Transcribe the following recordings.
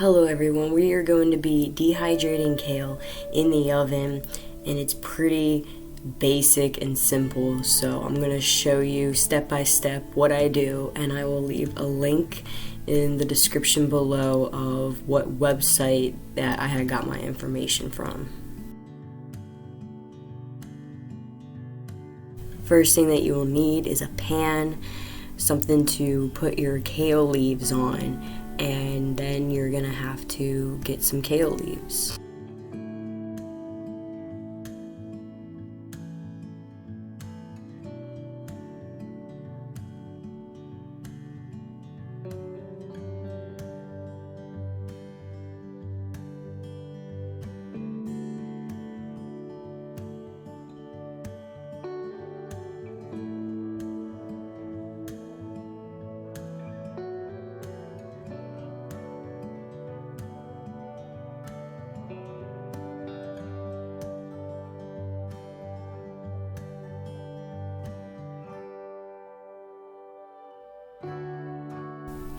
Hello everyone, we are going to be dehydrating kale in the oven, and it's pretty basic and simple, so I'm going to show you step by step what I do, and I will leave a link in the description below of what website that I had got my information from. First thing that you will need is a pan, something to put your kale leaves on, and then you're gonna have to get some kale leaves.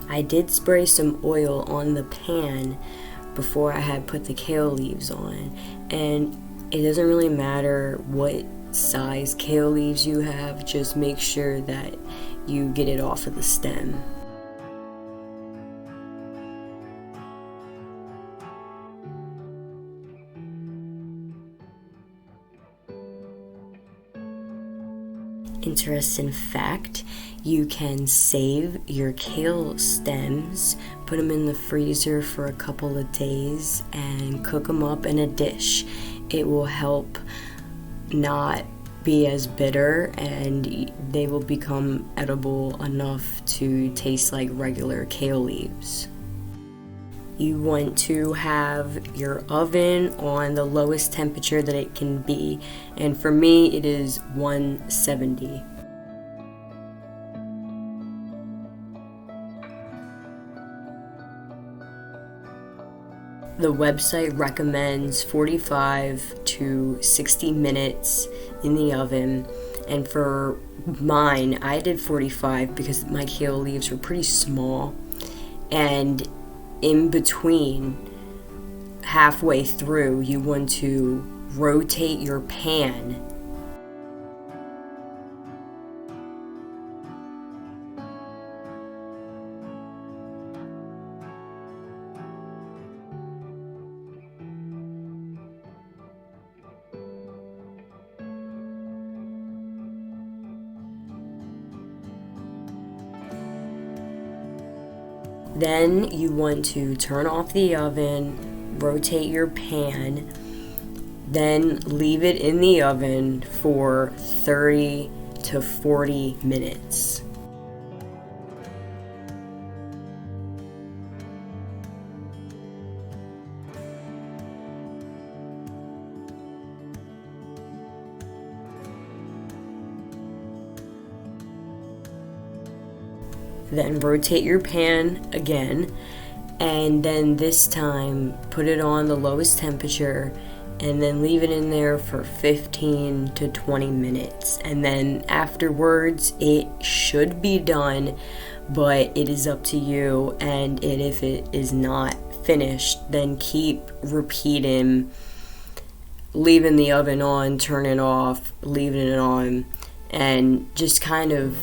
I did spray some oil on the pan before I had put the kale leaves on, and it doesn't really matter what size kale leaves you have, just make sure that you get it off of the stem. Interesting fact, you can save your kale stems, put them in the freezer for a couple of days, and cook them up in a dish. It will help not be as bitter, and they will become edible enough to taste like regular kale leaves. You want to have your oven on the lowest temperature that it can be, and for me it is 170. The website recommends 45 to 60 minutes in the oven, and for mine I did 45 because my kale leaves were pretty small, and in between, halfway through, you want to rotate your pan. Then you want to turn off the oven, rotate your pan, then leave it in the oven for 30 to 40 minutes. Then rotate your pan again, and then this time put it on the lowest temperature, and then leave it in there for 15 to 20 minutes. And then afterwards it should be done, but it is up to you, and if it is not finished, then keep repeating, leaving the oven on, turn it off, leaving it on, and just kind of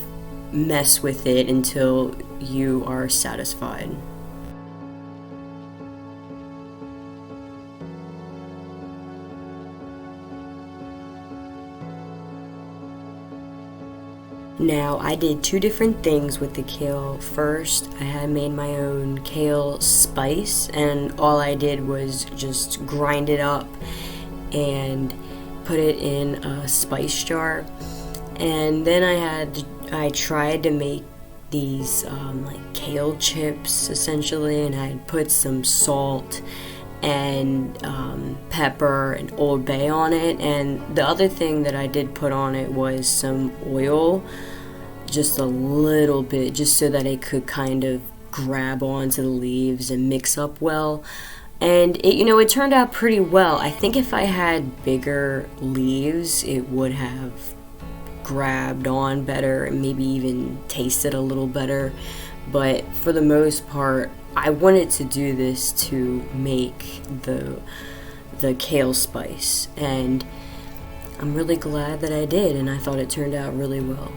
mess with it until you are satisfied. Now, I did two different things with the kale. First, I had made my own kale spice, and all I did was just grind it up and put it in a spice jar. And then I tried to make these like kale chips essentially, and I put some salt and pepper and Old Bay on it. And the other thing that I did put on it was some oil, just a little bit, just so that it could kind of grab onto the leaves and mix up well. And it turned out pretty well. I think if I had bigger leaves, it would have grabbed on better and maybe even tasted a little better, But for the most part, I wanted to do this to make the kale spice, and I'm really glad that I did, and I thought it turned out really well.